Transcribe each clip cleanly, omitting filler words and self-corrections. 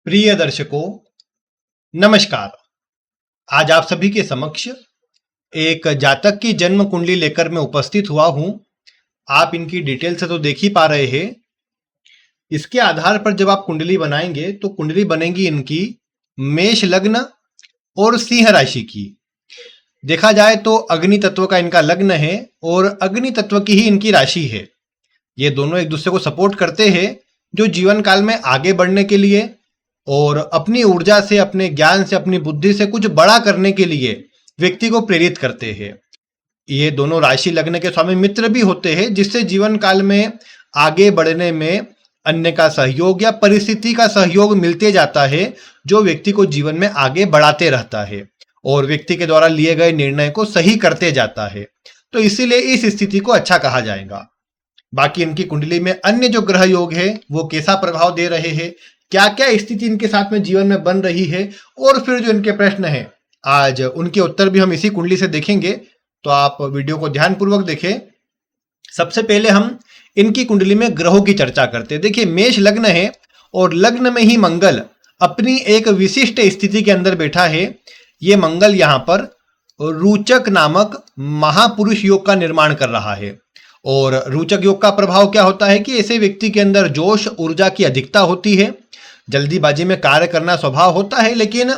प्रिय दर्शकों, नमस्कार। आज आप सभी के समक्ष एक जातक की जन्म कुंडली लेकर मैं उपस्थित हुआ हूं। आप इनकी डिटेल से तो देख ही पा रहे हैं। इसके आधार पर जब आप कुंडली बनाएंगे तो कुंडली बनेगी इनकी मेष लग्न और सिंह राशि की। देखा जाए तो अग्नि तत्व का इनका लग्न है और अग्नि तत्व की ही इनकी राशि है। ये दोनों एक दूसरे को सपोर्ट करते हैं, जो जीवन काल में आगे बढ़ने के लिए और अपनी ऊर्जा से, अपने ज्ञान से, अपनी बुद्धि से कुछ बड़ा करने के लिए व्यक्ति को प्रेरित करते हैं। ये दोनों राशि लग्न के स्वामी मित्र भी होते हैं, जिससे जीवन काल में आगे बढ़ने में अन्य का सहयोग या परिस्थिति का सहयोग मिलते जाता है, जो व्यक्ति को जीवन में आगे बढ़ाते रहता है और व्यक्ति के द्वारा लिए गए निर्णय को सही करते जाता है। तो इसीलिए इस स्थिति को अच्छा कहा जाएगा। बाकी इनकी कुंडली में अन्य जो ग्रह योग है वो कैसा प्रभाव दे रहे हैं, क्या क्या स्थिति इनके साथ में जीवन में बन रही है, और फिर जो इनके प्रश्न है आज उनके उत्तर भी हम इसी कुंडली से देखेंगे। तो आप वीडियो को ध्यानपूर्वक देखें। सबसे पहले हम इनकी कुंडली में ग्रहों की चर्चा करते हैं। देखिए, मेष लग्न है और लग्न में ही मंगल अपनी एक विशिष्ट स्थिति के अंदर बैठा है। ये मंगल यहाँ पर रोचक नामक महापुरुष योग का निर्माण कर रहा है। और रोचक योग का प्रभाव क्या होता है कि ऐसे व्यक्ति के अंदर जोश, ऊर्जा की अधिकता होती है, जल्दीबाजी में कार्य करना स्वभाव होता है, लेकिन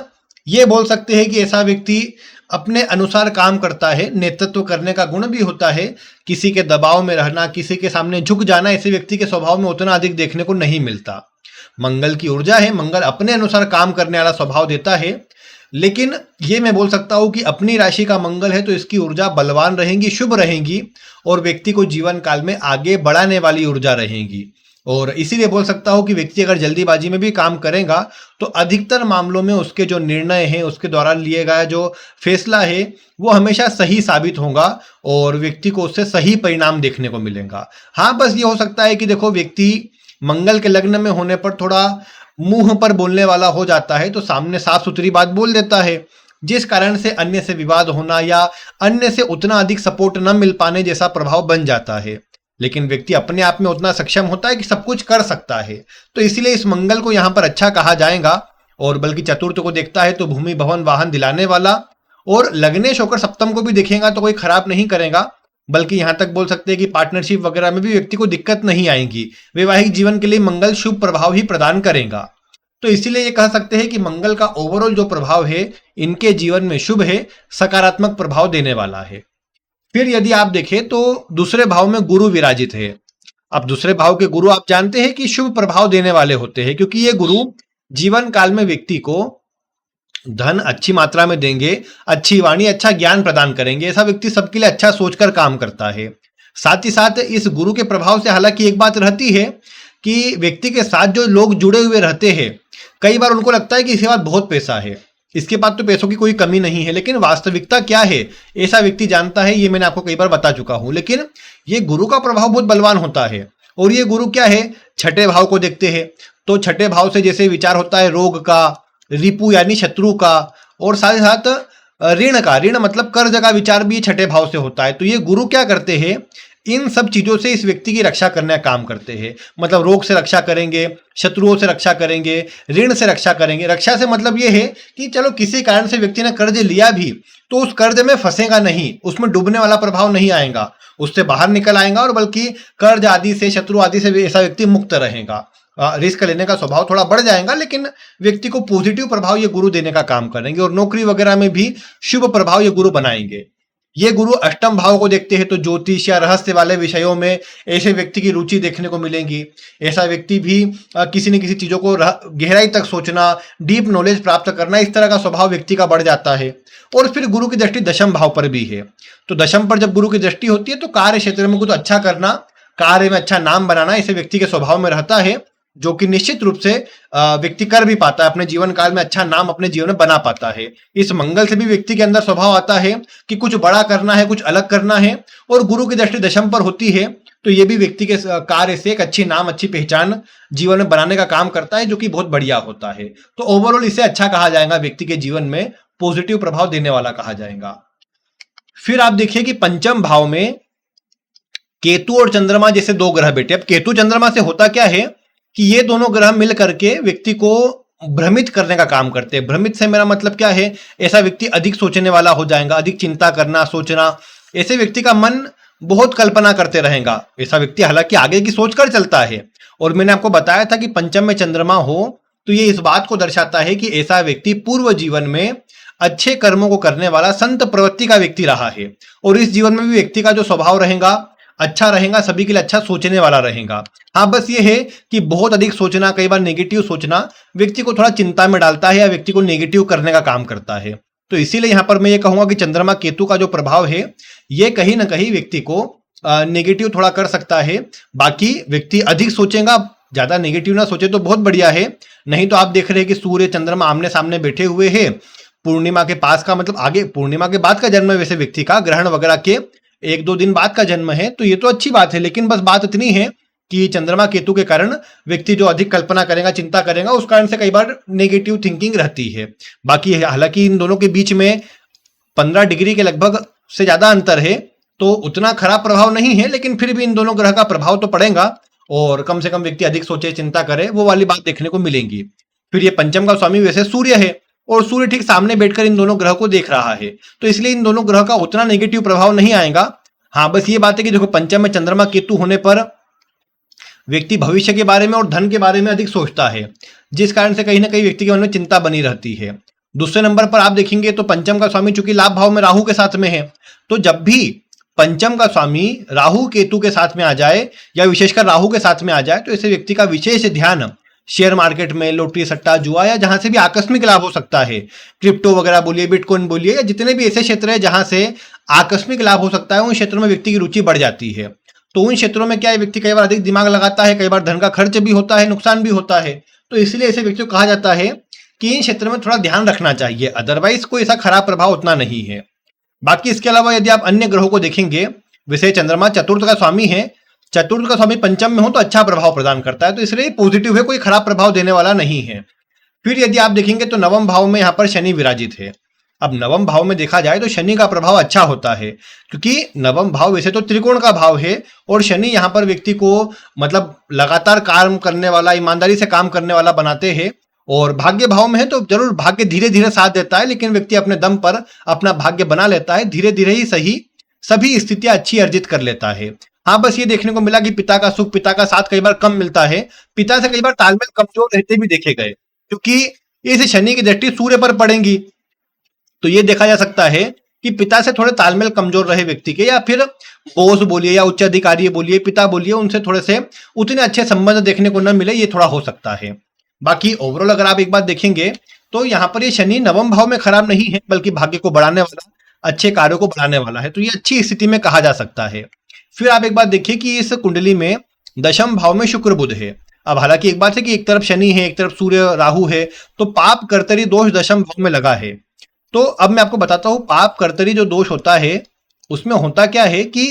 ये बोल सकते हैं कि ऐसा व्यक्ति अपने अनुसार काम करता है, नेतृत्व करने का गुण भी होता है। किसी के दबाव में रहना, किसी के सामने झुक जाना ऐसे व्यक्ति के स्वभाव में उतना अधिक देखने को नहीं मिलता। मंगल की ऊर्जा है, मंगल अपने अनुसार काम करने वाला स्वभाव देता है, लेकिन ये मैं बोल सकता हूं कि अपनी राशि का मंगल है तो इसकी ऊर्जा बलवान रहेगी, शुभ रहेगी और व्यक्ति को जीवन काल में आगे बढ़ाने वाली ऊर्जा रहेगी। और इसीलिए बोल सकता हूं कि व्यक्ति अगर जल्दीबाजी में भी काम करेगा तो अधिकतर मामलों में उसके जो निर्णय हैं, उसके द्वारा लिए गया जो फैसला है वो हमेशा सही साबित होगा और व्यक्ति को उससे सही परिणाम देखने को मिलेगा। हाँ, बस ये हो सकता है कि देखो, व्यक्ति मंगल के लग्न में होने पर थोड़ा मुंह पर बोलने वाला हो जाता है, तो सामने साफ सुथरी बात बोल देता है, जिस कारण से अन्य से विवाद होना या अन्य से उतना अधिक सपोर्ट न मिल पाने जैसा प्रभाव बन जाता है। लेकिन व्यक्ति अपने आप में उतना सक्षम होता है कि सब कुछ कर सकता है। तो इसीलिए इस मंगल को यहाँ पर अच्छा कहा जाएगा। और बल्कि चतुर्थ को देखता है तो भूमि, भवन, वाहन दिलाने वाला, और लग्नेश होकर सप्तम को भी देखेगा तो कोई खराब नहीं करेगा। बल्कि यहां तक बोल सकते हैं कि पार्टनरशिप वगैरह में भी व्यक्ति को दिक्कत नहीं आएगी। वैवाहिक जीवन के लिए मंगल शुभ प्रभाव ही प्रदान करेगा। तो इसीलिए ये कह सकते हैं कि मंगल का ओवरऑल जो प्रभाव है इनके जीवन में शुभ है, सकारात्मक प्रभाव देने वाला है। फिर यदि आप देखें तो दूसरे भाव में गुरु विराजित है। अब दूसरे भाव के गुरु आप जानते हैं कि शुभ प्रभाव देने वाले होते हैं, क्योंकि ये गुरु जीवन काल में व्यक्ति को धन अच्छी मात्रा में देंगे, अच्छी वाणी, अच्छा ज्ञान प्रदान करेंगे। ऐसा व्यक्ति सबके लिए अच्छा सोचकर काम करता है। साथ ही साथ इस गुरु के प्रभाव से हालांकि एक बात रहती है कि व्यक्ति के साथ जो लोग जुड़े हुए रहते हैं, कई बार उनको लगता है कि इसके पास बहुत पैसा है, इसके पास तो पैसों की कोई कमी नहीं है, लेकिन वास्तविकता क्या है ऐसा व्यक्ति जानता है। ये मैंने आपको कई बार बता चुका हूं। लेकिन ये गुरु का प्रभाव बहुत बलवान होता है। और ये गुरु क्या है, छठे भाव को देखते हैं तो छठे भाव से जैसे विचार होता है रोग का, रिपु यानी शत्रु का, और साथ ही साथ ऋण का, ऋण मतलब कर्ज का विचार भी छठे भाव से होता है। तो ये गुरु क्या करते हैं, इन सब चीजों से इस व्यक्ति की रक्षा करने का काम करते हैं। मतलब रोग से रक्षा करेंगे, शत्रुओं से रक्षा करेंगे, ऋण से रक्षा करेंगे। रक्षा से मतलब ये है कि चलो किसी कारण से व्यक्ति ने कर्ज लिया भी तो उस कर्ज में फंसेगा नहीं, उसमें डूबने वाला प्रभाव नहीं आएगा, उससे बाहर निकल आएगा और बल्कि कर्ज आदि से, शत्रु आदि से ऐसा व्यक्ति मुक्त रहेगा। रिस्क लेने का स्वभाव थोड़ा बढ़ जाएगा, लेकिन व्यक्ति को पॉजिटिव प्रभाव ये गुरु देने का काम करेंगे। और नौकरी वगैरह में भी शुभ प्रभाव ये गुरु बनाएंगे। ये गुरु अष्टम भाव को देखते हैं तो ज्योतिष या रहस्य वाले विषयों में ऐसे व्यक्ति की रुचि देखने को मिलेगी। ऐसा व्यक्ति भी किसी न किसी चीजों को गहराई तक सोचना, डीप नॉलेज प्राप्त करना, इस तरह का स्वभाव व्यक्ति का बढ़ जाता है। और फिर गुरु की दृष्टि दशम भाव पर भी है। तो दशम पर जब गुरु की दृष्टि होती है तो कार्य क्षेत्र में कुछ अच्छा करना, कार्य में अच्छा नाम बनाना ऐसे व्यक्ति के स्वभाव में रहता है, जो कि निश्चित रूप से व्यक्ति कर भी पाता है, अपने जीवन काल में अच्छा नाम अपने जीवन में बना पाता है। इस मंगल से भी व्यक्ति के अंदर स्वभाव आता है कि कुछ बड़ा करना है, कुछ अलग करना है। और गुरु की दृष्टि दशम पर होती है तो ये भी व्यक्ति के कार्य से एक अच्छी नाम, अच्छी पहचान जीवन में बनाने का काम करता है, जो कि बहुत बढ़िया होता है। तो ओवरऑल इसे अच्छा कहा जाएगा, व्यक्ति के जीवन में पॉजिटिव प्रभाव देने वाला कहा जाएगा। फिर आप देखिए कि पंचम भाव में केतु और चंद्रमा जैसे दो ग्रह बैठे। अब केतु चंद्रमा से होता क्या है कि ये दोनों ग्रह मिल करके व्यक्ति को भ्रमित करने का काम करते हैं। भ्रमित से मेरा मतलब क्या है, ऐसा व्यक्ति अधिक सोचने वाला हो जाएगा, अधिक चिंता करना, सोचना, ऐसे व्यक्ति का मन बहुत कल्पना करते रहेगा। ऐसा व्यक्ति हालांकि आगे की सोच कर चलता है। और मैंने आपको बताया था कि पंचम में चंद्रमा हो तो ये इस बात को दर्शाता है कि ऐसा व्यक्ति पूर्व जीवन में अच्छे कर्मों को करने वाला संत प्रवृत्ति का व्यक्ति रहा है, और इस जीवन में भी व्यक्ति का जो स्वभाव रहेगा अच्छा रहेगा, सभी के लिए अच्छा सोचने वाला रहेगा। हाँ, बस ये है कि बहुत अधिक सोचना, कई बार नेगेटिव सोचना व्यक्ति को थोड़ा चिंता में डालता है या व्यक्ति को नेगेटिव करने का काम करता है। तो इसीलिए यहां पर मैं ये कहूंगा कि चंद्रमा केतु का जो प्रभाव है ये कहीं ना कहीं व्यक्ति को नेगेटिव थोड़ा कर सकता है। बाकी व्यक्ति अधिक सोचेगा, ज्यादा नेगेटिव ना सोचे तो बहुत बढ़िया है। नहीं तो आप देख रहे हैं कि सूर्य चंद्रमा आमने सामने बैठे हुए हैं, पूर्णिमा के पास का मतलब आगे पूर्णिमा के बाद का जन्म है वैसे व्यक्ति का, ग्रहण वगैरह के 1-2 दिन बाद का जन्म है, तो ये तो अच्छी बात है। लेकिन बस बात इतनी है कि चंद्रमा केतु के कारण व्यक्ति जो अधिक कल्पना करेगा, चिंता करेगा, उस कारण से कई बार नेगेटिव थिंकिंग रहती है। बाकी हालांकि इन दोनों के बीच में 15 डिग्री के लगभग से ज्यादा अंतर है, तो उतना खराब प्रभाव नहीं है, लेकिन फिर भी इन दोनों ग्रह का प्रभाव तो पड़ेगा, और कम से कम व्यक्ति अधिक सोचे, चिंता करे, वो वाली बात देखने को मिलेगी। फिर ये पंचम का स्वामी वैसे सूर्य है, और सूर्य ठीक सामने बैठकर इन दोनों ग्रह को देख रहा है, तो इसलिए इन दोनों ग्रह का उतना नेगेटिव प्रभाव नहीं आएगा। हाँ, बस ये बात है कि देखो पंचम में चंद्रमा केतु होने पर व्यक्ति भविष्य के बारे में और धन के बारे में अधिक सोचता है, जिस कारण से कहीं ना कहीं व्यक्ति के मन में चिंता बनी रहती है। दूसरे नंबर पर आप देखेंगे तो पंचम का स्वामी चूंकि लाभ भाव में राहु के साथ में है, तो जब भी पंचम का स्वामी राहु केतु के साथ में आ जाए या विशेषकर राहु के साथ में आ जाए, तो ऐसे व्यक्ति का विशेष ध्यान शेयर मार्केट में, लॉटरी, सट्टा, जुआ या जहां से भी आकस्मिक लाभ हो सकता है, क्रिप्टो वगैरह बोलिए, बिटकॉइन बोलिए, या जितने भी ऐसे क्षेत्र है जहां से आकस्मिक लाभ हो सकता है, उन क्षेत्रों में व्यक्ति की रुचि बढ़ जाती है। तो उन क्षेत्रों में क्या है, व्यक्ति कई बार अधिक दिमाग लगाता है, कई बार धन का खर्च भी होता है, नुकसान भी होता है। तो इसलिए ऐसे व्यक्ति को कहा जाता है कि इन क्षेत्रों में थोड़ा ध्यान रखना चाहिए, अदरवाइज कोई ऐसा खराब प्रभाव उतना नहीं है। बाकी इसके अलावा यदि आप अन्य ग्रहों को देखेंगे, वैसे चंद्रमा चतुर्थ का स्वामी है, चतुर्थ का स्वामी पंचम में हो तो अच्छा प्रभाव प्रदान करता है, तो इसलिए पॉजिटिव है, कोई खराब प्रभाव देने वाला नहीं है। फिर यदि आप देखेंगे तो नवम भाव में यहाँ पर शनि विराजित है। अब नवम भाव में देखा जाए तो शनि का प्रभाव अच्छा होता है, क्योंकि नवम भाव वैसे तो त्रिकोण का भाव है, और शनि यहाँ पर व्यक्ति को मतलब लगातार काम करने वाला, ईमानदारी से काम करने वाला बनाते हैं। और भाग्य भाव में है तो जरूर भाग्य धीरे धीरे साथ देता है, लेकिन व्यक्ति अपने दम पर अपना भाग्य बना लेता है, धीरे धीरे ही सही सभी स्थितियां अच्छी अर्जित कर लेता है। हाँ, बस ये देखने को मिला कि पिता का सुख, पिता का साथ कई बार कम मिलता है, पिता से कई बार तालमेल कमजोर रहते भी देखे गए, क्योंकि इस शनि की दृष्टि सूर्य पर पड़ेगी। तो ये देखा जा सकता है कि पिता से थोड़े तालमेल कमजोर रहे व्यक्ति के, या फिर बॉस बोलिए या उच्च अधिकारी बोलिए, पिता बोलिए, उनसे थोड़े से उतने अच्छे संबंध देखने को न मिले, ये थोड़ा हो सकता है। बाकी ओवरऑल अगर आप एक बात देखेंगे तो यहाँ पर ये शनि नवम भाव में खराब नहीं है, बल्कि भाग्य को बढ़ाने वाला, अच्छे कार्यों को बढ़ाने वाला है, तो ये अच्छी स्थिति में कहा जा सकता है। फिर आप एक बात देखिए कि इस कुंडली में दशम भाव में शुक्र बुध है। अब हालांकि एक बात है कि एक तरफ शनि है, एक तरफ सूर्य राहु है, तो पाप कर्तरी दोष दशम भाव में लगा है। तो अब मैं आपको बताता हूं, पाप कर्तरी जो दोष होता है उसमें होता क्या है कि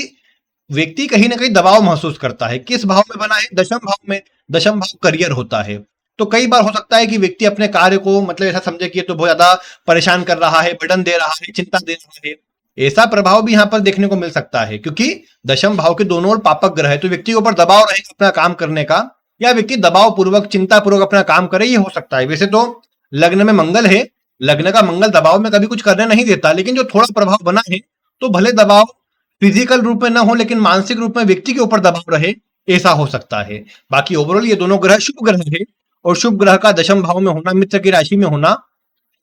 व्यक्ति कहीं ना कहीं दबाव महसूस करता है। किस भाव में बना है? दशम भाव में। दशम भाव करियर होता है, तो कई बार हो सकता है कि व्यक्ति अपने कार्य को मतलब ऐसा समझे कि ये तो बहुत ज्यादा परेशान कर रहा है, बर्डन दे रहा है, चिंता दे रहा है। ऐसा प्रभाव भी यहाँ पर देखने को मिल सकता है, क्योंकि दशम भाव के दोनों ओर पापक ग्रह है, तो व्यक्ति के ऊपर दबाव रहेगा अपना काम करने का, या व्यक्ति दबाव पूर्वक, चिंता पूर्वक अपना काम करे, ये हो सकता है। वैसे तो लग्न में मंगल है, लग्न का मंगल दबाव में कभी कुछ करने नहीं देता, लेकिन जो थोड़ा प्रभाव बना है तो भले दबाव फिजिकल रूप में ना हो, लेकिन मानसिक रूप में व्यक्ति के ऊपर दबाव रहे, ऐसा हो सकता है। बाकी ओवरऑल ये दोनों ग्रह शुभ ग्रह है, और शुभ ग्रह का दशम भाव में होना, मित्र की राशि में होना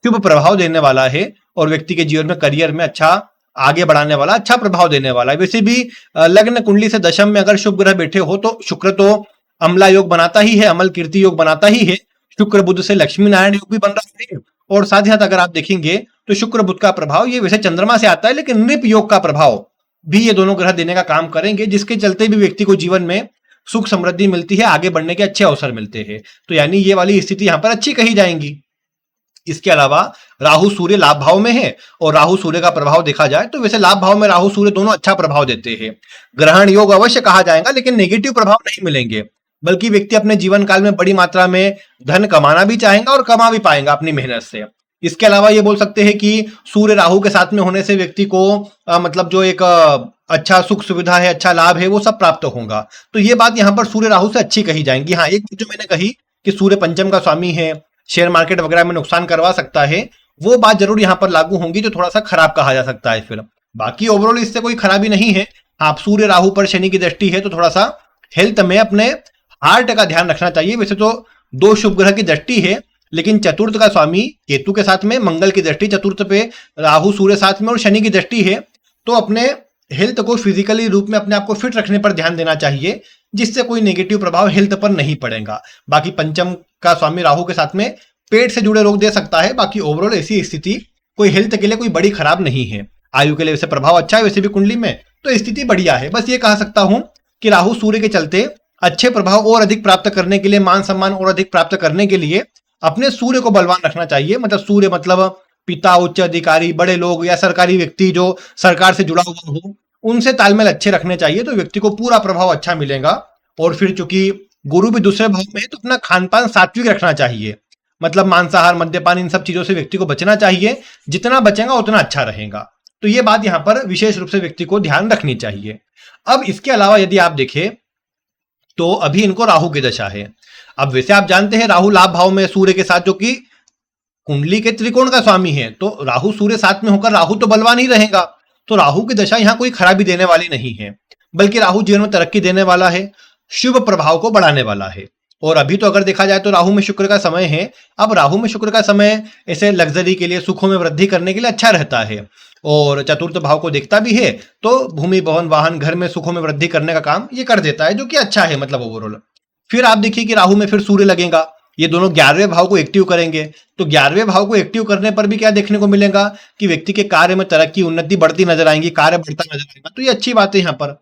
शुभ प्रभाव देने वाला है, और व्यक्ति के जीवन में, करियर में अच्छा आगे बढ़ाने वाला, अच्छा प्रभाव देने वाला है। वैसे भी लग्न कुंडली से दशम में अगर शुभ ग्रह बैठे हो तो शुक्र तो अमला योग बनाता ही है, अमल कीर्ति योग बनाता ही है, शुक्र बुध से लक्ष्मी नारायण योग भी बन रहा है, और साथ ही साथ अगर आप देखेंगे तो शुक्र बुध का प्रभाव ये वैसे चंद्रमा से आता है, लेकिन नृप योग का प्रभाव भी ये दोनों ग्रह देने का काम करेंगे, जिसके चलते भी व्यक्ति को जीवन में सुख समृद्धि मिलती है, आगे बढ़ने के अच्छे अवसर मिलते हैं। तो यानी ये वाली स्थिति यहां पर अच्छी कही जाएंगी। इसके अलावा राहु सूर्य लाभ भाव में है, और राहु सूर्य का प्रभाव देखा जाए तो वैसे लाभ भाव में राहु सूर्य दोनों अच्छा प्रभाव देते हैं। ग्रहण योग अवश्य कहा जाएगा, लेकिन नेगेटिव प्रभाव नहीं मिलेंगे, बल्कि व्यक्ति अपने जीवन काल में बड़ी मात्रा में धन कमाना भी चाहेगा और कमा भी पाएगा अपनी मेहनत से। इसके अलावा ये बोल सकते हैं कि सूर्य राहु के साथ में होने से व्यक्ति को मतलब जो एक अच्छा सुख सुविधा है, अच्छा लाभ है, वो सब प्राप्त होगा। तो ये बात यहाँ पर सूर्य राहु से अच्छी कही जाएंगी। हाँ, एक जो मैंने कही कि सूर्य पंचम का स्वामी है, शेयर मार्केट वगैरह में नुकसान करवा सकता है, वो बात जरूर यहाँ पर लागू होंगी जो थोड़ा सा खराब कहा जा सकता है। फिर बाकी ओवरऑल इससे कोई खराबी नहीं है। आप सूर्य राहु पर शनि की दृष्टि है तो थोड़ा सा हेल्थ में अपने हार्ट का ध्यान रखना चाहिए। वैसे तो दो शुभ ग्रह की दृष्टि है, लेकिन चतुर्थ का स्वामी केतु के साथ में, मंगल की दृष्टि चतुर्थ पे, राहु सूर्य साथ में और शनि की दृष्टि है, तो अपने हेल्थ को फिजिकली रूप में अपने आप को फिट रखने पर ध्यान देना चाहिए, जिससे कोई नेगेटिव प्रभाव हेल्थ पर नहीं पड़ेगा। बाकी पंचम का स्वामी राहु के साथ में पेट से जुड़े रोग दे सकता है। बाकी ओवरऑल ऐसी स्थिति कोई हेल्थ के लिए कोई बड़ी खराब नहीं है। आयु के लिए वैसे प्रभाव अच्छा है, वैसे भी कुंडली में तो स्थिति बढ़िया है। बस ये कह सकता हूं कि राहु सूर्य के चलते अच्छे प्रभाव और अधिक प्राप्त करने के लिए, मान सम्मान और अधिक प्राप्त करने के लिए अपने सूर्य को बलवान रखना चाहिए। मतलब सूर्य मतलब पिता, उच्च अधिकारी, बड़े लोग या सरकारी व्यक्ति जो सरकार से जुड़ा हुआ हो, उनसे तालमेल अच्छे रखने चाहिए, तो व्यक्ति को पूरा प्रभाव अच्छा मिलेगा। और फिर चूंकि गुरु भी दूसरे भाव में है तो अपना खान पान सात्विक रखना चाहिए। मतलब मांसाहार, मद्यपान, इन सब चीजों से व्यक्ति को बचना चाहिए। जितना बचेगा उतना अच्छा रहेगा। तो ये बात यहां पर विशेष रूप से व्यक्ति को ध्यान रखनी चाहिए। अब इसके अलावा यदि आप देखें तो अभी इनको राहु की दशा है। अब वैसे आप जानते हैं राहु लाभ भाव में सूर्य के साथ, जो कि कुंडली के त्रिकोण का स्वामी है, तो राहु सूर्य साथ में होकर राहु तो बलवान ही रहेगा। तो राहु की दशा यहां कोई खराबी देने वाली नहीं है, बल्कि राहु जीवन में तरक्की देने वाला है, शुभ प्रभाव को बढ़ाने वाला है। और अभी तो अगर देखा जाए तो राहु में शुक्र का समय है। अब राहु में शुक्र का समय ऐसे लग्जरी के लिए, सुखों में वृद्धि करने के लिए अच्छा रहता है, और चतुर्थ भाव को देखता भी है, तो भूमि, भवन, वाहन, घर में सुखों में वृद्धि करने का काम ये कर देता है, जो कि अच्छा है मतलब ओवरऑल। फिर आप देखिए कि राहु में फिर सूर्य लगेगा, ये दोनों 11वें भाव को एक्टिव करेंगे। तो 11वें भाव को एक्टिव करने पर भी क्या देखने को मिलेगा कि व्यक्ति के कार्य में तरक्की, उन्नति बढ़ती नजर आएंगी, कार्य बढ़ता नजर आएगा। तो ये अच्छी बात है यहाँ पर।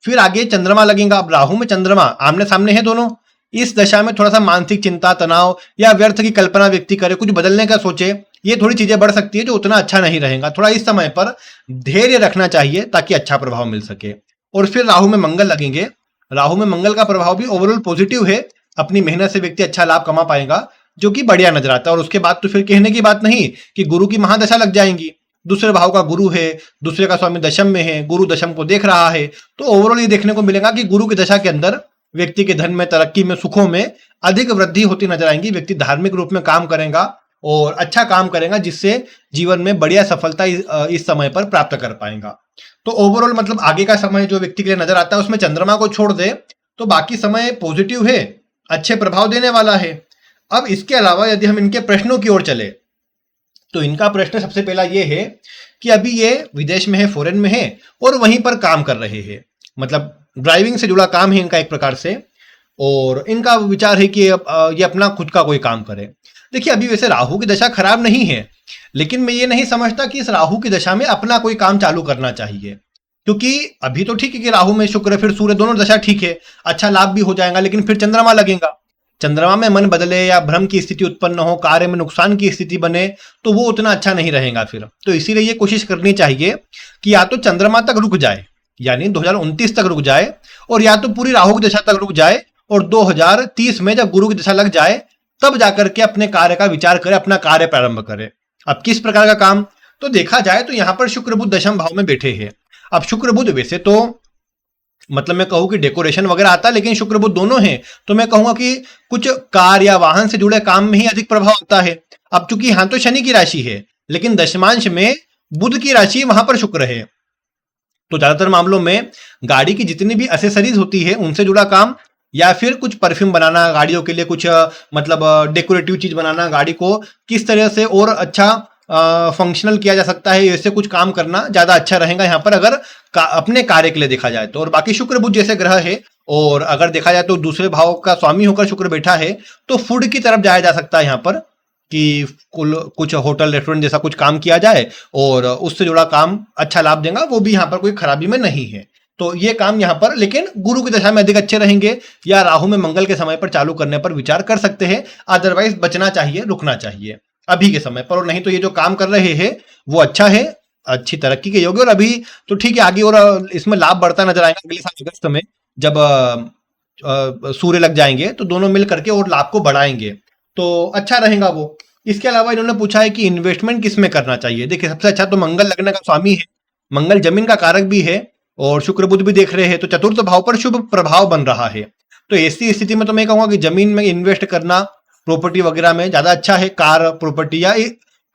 फिर आगे चंद्रमा लगेगा। अब राहु में चंद्रमा आमने सामने है दोनों। इस दशा में थोड़ा सा मानसिक चिंता, तनाव या व्यर्थ की कल्पना व्यक्ति करे, कुछ बदलने का सोचे, ये थोड़ी चीजें बढ़ सकती है, जो उतना अच्छा नहीं रहेगा। थोड़ा इस समय पर धैर्य रखना चाहिए ताकि अच्छा प्रभाव मिल सके। और फिर राहु में मंगल लगेंगे। राहु में मंगल का प्रभाव भी ओवरऑल पॉजिटिव है। अपनी मेहनत से व्यक्ति अच्छा लाभ कमा पाएगा, जो कि बढ़िया नजर आता है। और उसके बाद तो फिर कहने की बात नहीं कि गुरु की महादशा लग जाएंगी। दूसरे भाव का गुरु है, दूसरे का स्वामी दशम में है, गुरु दशम को देख रहा है। तो ओवरऑल ये देखने को मिलेगा कि गुरु की दशा के अंदर व्यक्ति के धन में, तरक्की में, सुखों में अधिक वृद्धि होती नजर आएंगी। व्यक्ति धार्मिक रूप में काम करेगा और अच्छा काम करेगा, जिससे जीवन में बढ़िया सफलता इस समय पर प्राप्त कर पाएगा। तो ओवरऑल मतलब आगे का समय जो व्यक्ति के लिए नजर आता है, उसमें चंद्रमा को छोड़ दे तो बाकी समय पॉजिटिव है, अच्छे प्रभाव देने वाला है। अब इसके अलावा यदि हम इनके प्रश्नों की ओर चले तो इनका प्रश्न सबसे पहला ये है कि अभी ये विदेश में है, फॉरेन में है और वहीं पर काम कर रहे हैं। मतलब ड्राइविंग से जुड़ा काम है इनका एक प्रकार से, और इनका विचार है कि ये अपना खुद का कोई काम करे। देखिए अभी वैसे राहु की दशा खराब नहीं है, लेकिन मैं ये नहीं समझता कि इस राहु की दशा में अपना कोई काम चालू करना चाहिए। क्योंकि अभी तो ठीक है कि राहु में शुक्र फिर सूर्य दोनों दशा ठीक है, अच्छा लाभ भी हो जाएगा, लेकिन फिर चंद्रमा लगेगा। चंद्रमा में मन बदले या भ्रम की स्थिति उत्पन्न हो, कार्य में नुकसान की स्थिति बने, तो वो उतना अच्छा नहीं रहेगा फिर। तो इसीलिए ये कोशिश करनी चाहिए कि या तो चंद्रमा तक रुक जाए, यानी 2029 तक रुक जाए, और या तो पूरी राहु की दशा तक रुक जाए, और 2030 में जब गुरु की दशा लग जाए तब जाकर के अपने कार्य का विचार करे, अपना कार्य प्रारंभ करे। अब किस प्रकार का काम, तो देखा जाए तो यहां पर शुक्र बुध दशम भाव में बैठे हैं। अब शुक्र बुध वैसे तो मतलब मैं कहूं कि डेकोरेशन वगैरह आता है, लेकिन शुक्र बुध दोनों हैं, तो मैं कहूंगा कि कुछ कार या वाहन से जुड़े काम में ही अधिक प्रभाव आता है। अब चूंकि यहां तो शनि की राशि है, लेकिन दशमांश में बुध की राशि वहां पर शुक्र है, तो ज्यादातर मामलों में गाड़ी की जितनी भी एसेसरीज होती है उनसे जुड़ा काम, या फिर कुछ परफ्यूम बनाना गाड़ियों के लिए, कुछ मतलब डेकोरेटिव चीज बनाना, गाड़ी को किस तरह से और अच्छा फंक्शनल किया जा सकता है, ऐसे कुछ काम करना ज्यादा अच्छा रहेगा यहाँ पर, अगर अपने कार्य के लिए देखा जाए तो। और बाकी शुक्र बुध जैसे ग्रह है, और अगर देखा जाए तो दूसरे भाव का स्वामी होकर शुक्र बैठा है, तो फूड की तरफ जाया जा सकता है यहाँ पर, कि कुछ होटल रेस्टोरेंट जैसा कुछ काम किया जाए और उससे जुड़ा काम अच्छा लाभ देगा, वो भी यहाँ पर कोई खराबी में नहीं है। तो ये काम यहाँ पर, लेकिन गुरु की दशा में अधिक अच्छे रहेंगे, या राहु में मंगल के समय पर चालू करने पर विचार कर सकते हैं। अदरवाइज बचना चाहिए, रुकना चाहिए अभी के समय पर। और नहीं तो ये जो काम कर रहे हैं वो अच्छा है, अच्छी तरक्की के योग्य, और अभी तो ठीक है, आगे और इसमें लाभ बढ़ता नजर आएगा। अगले साल अगस्त में जब सूर्य लग जाएंगे तो दोनों मिल करके और लाभ को बढ़ाएंगे, तो अच्छा रहेगा वो। इसके अलावा इन्होंने पूछा है कि इन्वेस्टमेंट किस में करना चाहिए। देखिए सबसे अच्छा तो मंगल लगने का स्वामी है, मंगल जमीन का कारक भी है, और शुक्र बुध भी देख रहे हैं, तो चतुर्थ भाव पर शुभ प्रभाव बन रहा है। तो ऐसी स्थिति में तो मैं कहूंगा कि जमीन में इन्वेस्ट करना प्रॉपर्टी वगैरह में ज्यादा अच्छा है, कार प्रॉपर्टी या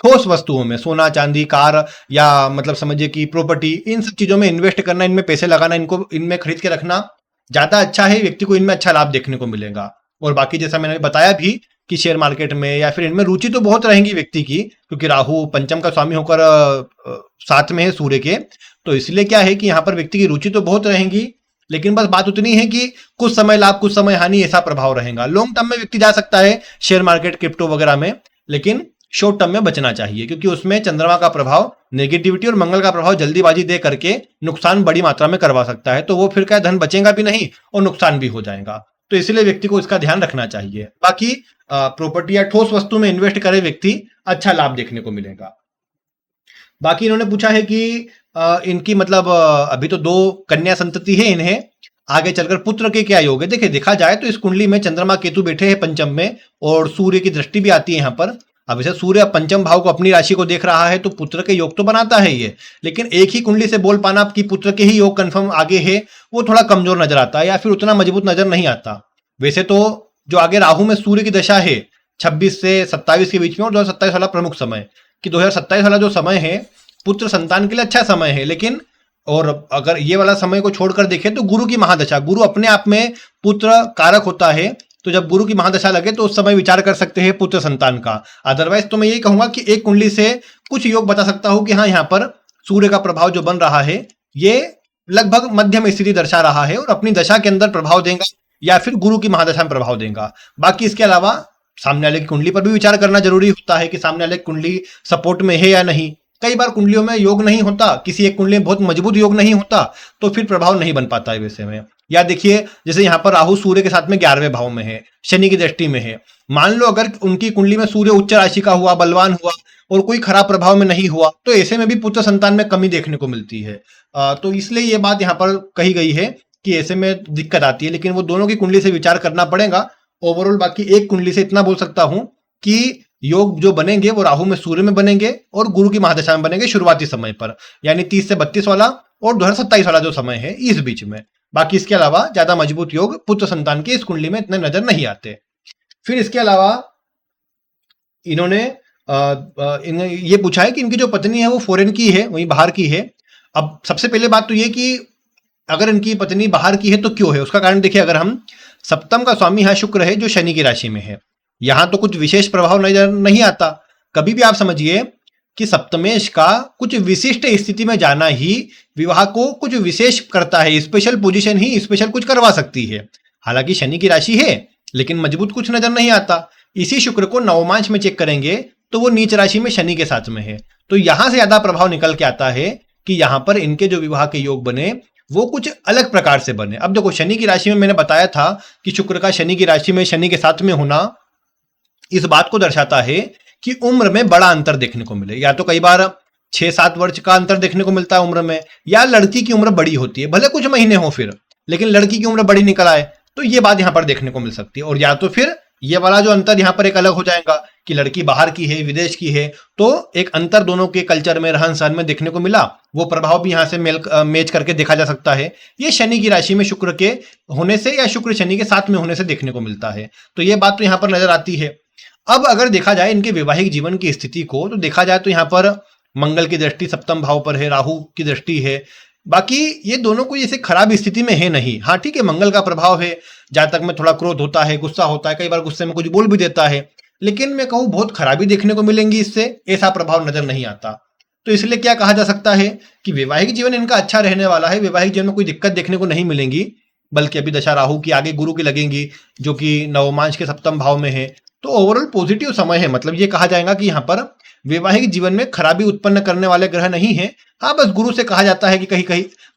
ठोस वस्तुओं में, सोना चांदी कार या मतलब समझिए कि प्रॉपर्टी, इन सब चीजों में इन्वेस्ट करना, इनमें पैसे लगाना, इनको इनमें खरीद के रखना ज्यादा अच्छा है। व्यक्ति को इनमें अच्छा लाभ देखने को मिलेगा। और बाकी जैसा मैंने बताया भी कि शेयर मार्केट में या फिर इनमें रुचि तो बहुत रहेगी व्यक्ति की, क्योंकि राहु पंचम का स्वामी होकर साथ में है सूर्य के, तो इसलिए क्या है कि यहाँ पर व्यक्ति की रुचि तो बहुत रहेगी। लेकिन बस बात उतनी है कि कुछ समय लाभ कुछ समय हानि ऐसा प्रभाव रहेगा। लॉन्ग टर्म में व्यक्ति जा सकता है शेयर मार्केट क्रिप्टो वगैरह में, लेकिन शॉर्ट टर्म में बचना चाहिए, क्योंकि उसमें चंद्रमा का प्रभाव, नेगेटिविटी और मंगल का प्रभाव जल्दीबाजी दे करके नुकसान बड़ी मात्रा में करवा सकता है। तो वो फिर क्या धन बचेगा भी नहीं और नुकसान भी हो जाएगा। तो इसलिए व्यक्ति को इसका ध्यान रखना चाहिए। बाकी प्रॉपर्टी या ठोस वस्तु में इन्वेस्ट करे व्यक्ति, अच्छा लाभ देखने को मिलेगा। बाकी इन्होंने पूछा है कि इनकी मतलब अभी तो 2 कन्या संतति है इन्हें, आगे चलकर पुत्र के क्या योग है। देखिए देखा जाए तो इस कुंडली में चंद्रमा केतु बैठे हैं पंचम में और सूर्य की दृष्टि भी आती है यहाँ पर। अब इसे सूर्य पंचम भाव को, अपनी राशि को देख रहा है, तो पुत्र के योग तो बनाता है ये, लेकिन एक ही कुंडली से बोल पाना कि पुत्र के ही योग कंफर्म आगे है, वो थोड़ा कमजोर नजर आता है या फिर उतना मजबूत नजर नहीं आता। वैसे तो जो आगे राहु में सूर्य की दशा है 26 से 27 के बीच में, और 2027 वाला प्रमुख समय, कि 2027 वाला जो समय है पुत्र संतान के लिए अच्छा समय है। लेकिन और अगर ये वाला समय को छोड़कर देखें तो गुरु की महादशा, गुरु अपने आप में पुत्र कारक होता है, तो जब गुरु की महादशा लगे तो उस समय विचार कर सकते हैं पुत्र संतान का। अदरवाइज तो मैं यही कहूंगा कि एक कुंडली से कुछ योग बता सकता हूं कि हाँ, यहाँ पर सूर्य का प्रभाव जो बन रहा है ये लगभग मध्यम स्थिति दर्शा रहा है और अपनी दशा के अंदर प्रभाव देगा या फिर गुरु की महादशा में प्रभाव देगा। बाकी इसके अलावा सामने वाले की कुंडली पर भी विचार करना जरूरी होता है कि सामने वाले की कुंडली सपोर्ट में है या नहीं। कई बार कुंडलियों में योग नहीं होता, किसी एक कुंडली में बहुत मजबूत योग नहीं होता, तो फिर प्रभाव नहीं बन पाता है वैसे में। या देखिए जैसे यहाँ पर राहु सूर्य के साथ में 11वें भाव में है, शनि की दृष्टि में है। मान लो अगर उनकी कुंडली में सूर्य उच्च राशि का हुआ, बलवान हुआ और कोई खराब प्रभाव में नहीं हुआ, तो ऐसे में भी पुत्र संतान में कमी देखने को मिलती है। तो इसलिए ये बात यहाँ पर कही गई है कि ऐसे में दिक्कत आती है, लेकिन वो दोनों की कुंडली से विचार करना पड़ेगा। ओवरऑल बाकी एक कुंडली से इतना बोल सकता हूं कि योग जो बनेंगे वो राहु में सूर्य में बनेंगे और गुरु की महादशा में बनेंगे शुरुआती समय पर, यानी 30 से 32 वाला और 2027 वाला जो समय है इस बीच में। बाकी इसके अलावा ज्यादा मजबूत योग पुत्र संतान के इस कुंडली में इतने नजर नहीं आते। फिर इसके अलावा इन्होंने ये पूछा है कि इनकी जो पत्नी है वो फॉरेन की है, वही बाहर की है। अब सबसे पहले बात तो ये कि अगर इनकी पत्नी बाहर की है तो क्यों है, उसका कारण देखिए। अगर हम सप्तम का स्वामी यहाँ शुक्र है जो शनि की राशि में है, यहां तो कुछ विशेष प्रभाव नजर नहीं आता। कभी भी आप समझिए कि सप्तमेश का कुछ विशिष्ट स्थिति में जाना ही विवाह को कुछ विशेष करता है, स्पेशल पोजीशन ही स्पेशल कुछ करवा सकती है। हालांकि शनि की राशि है लेकिन मजबूत कुछ नजर नहीं आता। इसी शुक्र को नवमांश में चेक करेंगे तो वो नीच राशि में शनि के साथ में है, तो यहां से ज्यादा प्रभाव निकल के आता है कि यहां पर इनके जो विवाह के योग बने वो कुछ अलग प्रकार से बने। अब देखो शनि की राशि में मैंने बताया था कि शुक्र का शनि की राशि में शनि के साथ में होना इस बात को दर्शाता है कि उम्र में बड़ा अंतर देखने को मिले। या तो कई बार 6-7 वर्ष का अंतर देखने को मिलता है उम्र में, या लड़की की उम्र बड़ी होती है, भले कुछ महीने हो फिर, लेकिन लड़की की उम्र बड़ी निकल आए, तो ये बात यहां पर देखने को मिल सकती है। और या तो फिर ये वाला जो अंतर यहां पर एक अलग हो जाएगा कि लड़की बाहर की है, विदेश की है, तो एक अंतर दोनों के कल्चर में, रहन सहन में देखने को मिला, वो प्रभाव भी यहां से मैच करके देखा जा सकता है। ये शनि की राशि में शुक्र के होने से या शुक्र शनि के साथ में होने से देखने को मिलता है, तो ये बात तो यहां पर नजर आती है। अब अगर देखा जाए इनके वैवाहिक जीवन की स्थिति को, तो देखा जाए तो यहाँ पर मंगल की दृष्टि सप्तम भाव पर है, राहु की दृष्टि है। बाकी ये दोनों कोई ऐसे खराब स्थिति में है नहीं। हाँ ठीक है, मंगल का प्रभाव है, जातक में थोड़ा क्रोध होता है, गुस्सा होता है, कई बार गुस्से में कुछ बोल भी देता है, लेकिन मैं कहूँ बहुत खराबी देखने को मिलेंगी इससे, ऐसा प्रभाव नजर नहीं आता। तो इसलिए क्या कहा जा सकता है कि वैवाहिक जीवन इनका अच्छा रहने वाला है, वैवाहिक जीवन में कोई दिक्कत देखने को नहीं मिलेंगी, बल्कि अभी दशा राहु की आगे गुरु की लगेंगी जो कि नवमांश के सप्तम भाव में है। तो ओवरऑल पॉजिटिव समय है, मतलब ये कहा जाएगा कि यहाँ पर वैवाहिक जीवन में खराबी उत्पन्न करने वाले ग्रह नहीं है। हाँ बस गुरु से कहा जाता है कि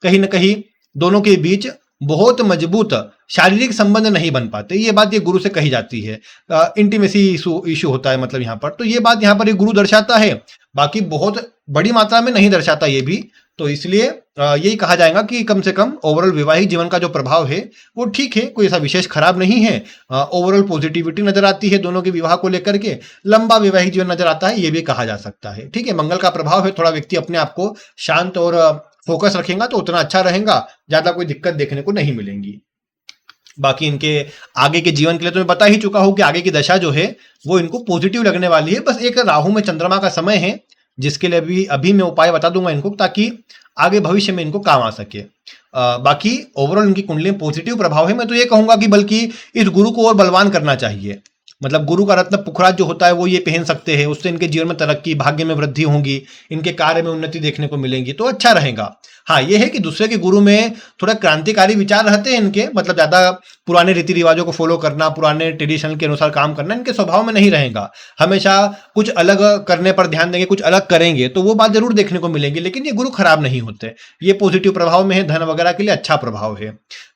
कहीं न कहीं दोनों के बीच बहुत मजबूत शारीरिक संबंध नहीं बन पाते, ये बात ये गुरु से कही जाती है। इंटीमेसी इशू होता है मतलब यहाँ पर, तो ये बात यहाँ पर ये गुरु दर्शाता है, बाकी बहुत बड़ी मात्रा में नहीं दर्शाता ये भी। तो इसलिए यही कहा जाएगा कि कम से कम ओवरऑल वैवाहिक जीवन का जो प्रभाव है वो ठीक है, कोई ऐसा विशेष खराब नहीं है। ओवरऑल पॉजिटिविटी नजर आती है दोनों के विवाह को लेकर के, लंबा वैवाहिक जीवन नजर आता है, ये भी कहा जा सकता है। ठीक है, मंगल का प्रभाव है, थोड़ा व्यक्ति अपने आप को शांत और फोकस रखेगा तो उतना अच्छा रहेगा, ज्यादा कोई दिक्कत देखने को नहीं मिलेंगी। बाकी इनके आगे के जीवन के लिए तो मैं बता ही चुका हूं कि आगे की दशा जो है वो इनको पॉजिटिव लगने वाली है। बस एक राहु में चंद्रमा का समय है, जिसके लिए अभी अभी मैं उपाय बता दूंगा इनको, ताकि आगे भविष्य में इनको काम आ सके। बाकी ओवरऑल इनकी कुंडली में पॉजिटिव प्रभाव है। मैं तो ये कहूंगा कि बल्कि इस गुरु को और बलवान करना चाहिए। मतलब गुरु का रत्न पुखराज जो होता है वो ये पहन सकते हैं, उससे इनके जीवन में तरक्की, भाग्य में वृद्धि होंगी, इनके कार्य में उन्नति देखने को मिलेंगी, तो अच्छा रहेगा। हाँ, ये है कि दूसरे के गुरु में थोड़ा क्रांतिकारी विचार रहते हैं इनके, मतलब ज्यादा पुराने रीति रिवाजों को फॉलो करना, पुराने ट्रेडिशन के अनुसार काम करना इनके स्वभाव में नहीं रहेगा। हमेशा कुछ अलग करने पर ध्यान देंगे, कुछ अलग करेंगे तो वो बात जरूर देखने को मिलेगी, लेकिन ये गुरु खराब नहीं होते, ये पॉजिटिव प्रभाव में है, धन वगैरह के लिए अच्छा प्रभाव है।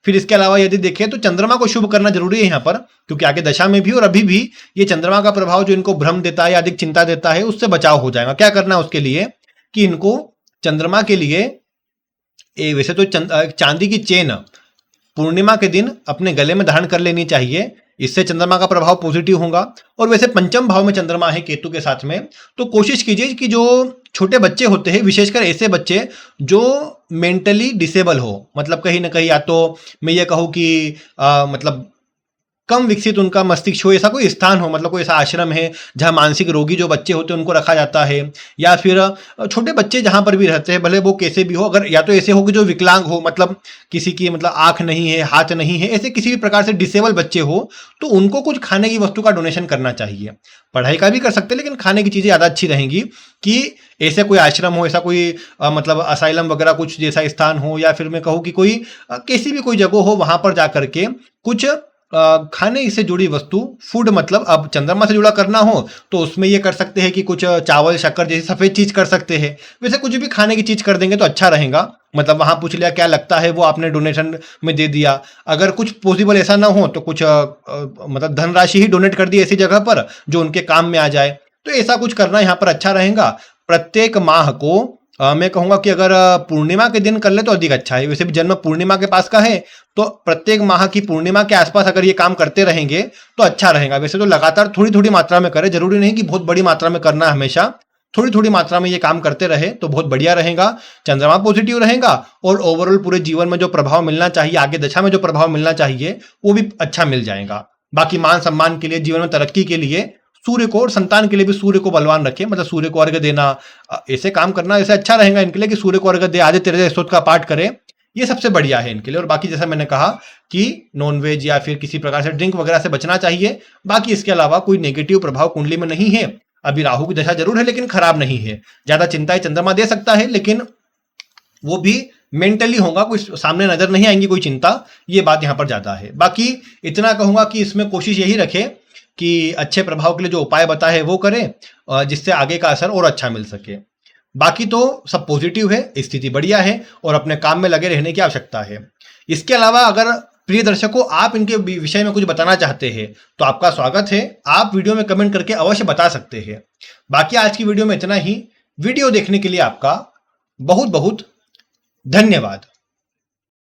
फिर इसके अलावा यदि देखें तो चंद्रमा को शुभ करना जरूरी है यहाँ पर, क्योंकि आगे दशा में भी और अभी भी ये चंद्रमा का प्रभाव जो इनको भ्रम देता है या अधिक चिंता देता है, उससे बचाव हो जाएगा। क्या करना है उसके लिए कि इनको चंद्रमा के लिए वैसे तो चांदी की चेन पूर्णिमा के दिन अपने गले में धारण कर लेनी चाहिए, इससे चंद्रमा का प्रभाव पॉजिटिव होगा। और वैसे पंचम भाव में चंद्रमा है केतु के साथ में, तो कोशिश कीजिए कि जो छोटे बच्चे होते हैं, विशेषकर ऐसे बच्चे जो मेंटली डिसेबल हो, मतलब कहीं ना कहीं, या तो मैं ये कहूँ कि मतलब कम विकसित उनका मस्तिष्क हो, ऐसा कोई स्थान हो, मतलब कोई ऐसा आश्रम है जहां मानसिक रोगी जो बच्चे होते हैं उनको रखा जाता है, या फिर छोटे बच्चे जहां पर भी रहते हैं, भले वो कैसे भी हो, अगर या तो ऐसे हो कि जो विकलांग हो, मतलब किसी की मतलब आंख नहीं है, हाथ नहीं है, ऐसे किसी भी प्रकार से डिसेबल बच्चे हो, तो उनको कुछ खाने की वस्तु का डोनेशन करना चाहिए। पढ़ाई का भी कर सकते हैं, लेकिन खाने की चीजें ज्यादा अच्छी रहेंगी कि ऐसे कोई आश्रम हो, ऐसा कोई मतलब असाइलम वगैरह कुछ जैसा स्थान हो, या फिर मैं कहूँ कि कोई किसी भी कोई जगह हो, वहां पर जाकर के कुछ खाने से जुड़ी वस्तु, फूड, मतलब अब चंद्रमा से जुड़ा करना हो तो उसमें ये कर सकते हैं कि कुछ चावल शक्कर जैसी सफेद चीज कर सकते हैं। वैसे कुछ भी खाने की चीज कर देंगे तो अच्छा रहेगा। मतलब वहां पूछ लिया क्या लगता है, वो आपने डोनेशन में दे दिया। अगर कुछ पॉसिबल ऐसा ना हो तो कुछ मतलब धनराशि ही डोनेट कर दी ऐसी जगह पर जो उनके काम में आ जाए, तो ऐसा कुछ करना यहाँ पर अच्छा रहेगा। प्रत्येक माह को मैं कहूंगा कि अगर पूर्णिमा के दिन कर ले तो अधिक अच्छा है। वैसे भी जन्म पूर्णिमा के पास का है, तो प्रत्येक माह की पूर्णिमा के आसपास अगर ये काम करते रहेंगे तो अच्छा रहेगा। वैसे तो लगातार थोड़ी थोड़ी मात्रा में करें, जरूरी नहीं कि बहुत बड़ी मात्रा में करना है, हमेशा थोड़ी थोड़ी मात्रा में ये काम करते रहे तो बहुत बढ़िया रहेगा। चंद्रमा पॉजिटिव रहेगा और ओवरऑल पूरे जीवन में जो प्रभाव मिलना चाहिए, आगे दशा में जो प्रभाव मिलना चाहिए, वो भी अच्छा मिल जाएगा। बाकी मान सम्मान के लिए, जीवन में तरक्की के लिए सूर्य को, और संतान के लिए भी सूर्य को बलवान रखें, मतलब सूर्य को अर्घ्य देना, ऐसे काम करना, ऐसे अच्छा रहेगा इनके लिए कि सूर्य को अर्घ्य दे, आदित्य हृदय स्तोत्र का पाठ करें, ये सबसे बढ़िया है इनके लिए। और बाकी जैसा मैंने कहा कि नॉनवेज या फिर किसी प्रकार से ड्रिंक वगैरह से बचना चाहिए। बाकी इसके अलावा कोई नेगेटिव प्रभाव कुंडली में नहीं है। अभी राहु की दशा जरूर है लेकिन खराब नहीं है। ज्यादा चिंताएं चंद्रमा दे सकता है, लेकिन वो भी मेंटली होगा, कोई सामने नजर नहीं आएंगी कोई चिंता, ये बात यहां पर ज्यादा है। बाकी इतना कहूंगा कि इसमें कोशिश यही रखें कि अच्छे प्रभाव के लिए जो उपाय बताए है वो करें, जिससे आगे का असर और अच्छा मिल सके। बाकी तो सब पॉजिटिव है, स्थिति बढ़िया है और अपने काम में लगे रहने की आवश्यकता है। इसके अलावा अगर प्रिय दर्शकों आप इनके विषय में कुछ बताना चाहते हैं तो आपका स्वागत है, आप वीडियो में कमेंट करके अवश्य बता सकते हैं। बाकी आज की वीडियो में इतना ही। वीडियो देखने के लिए आपका बहुत बहुत धन्यवाद।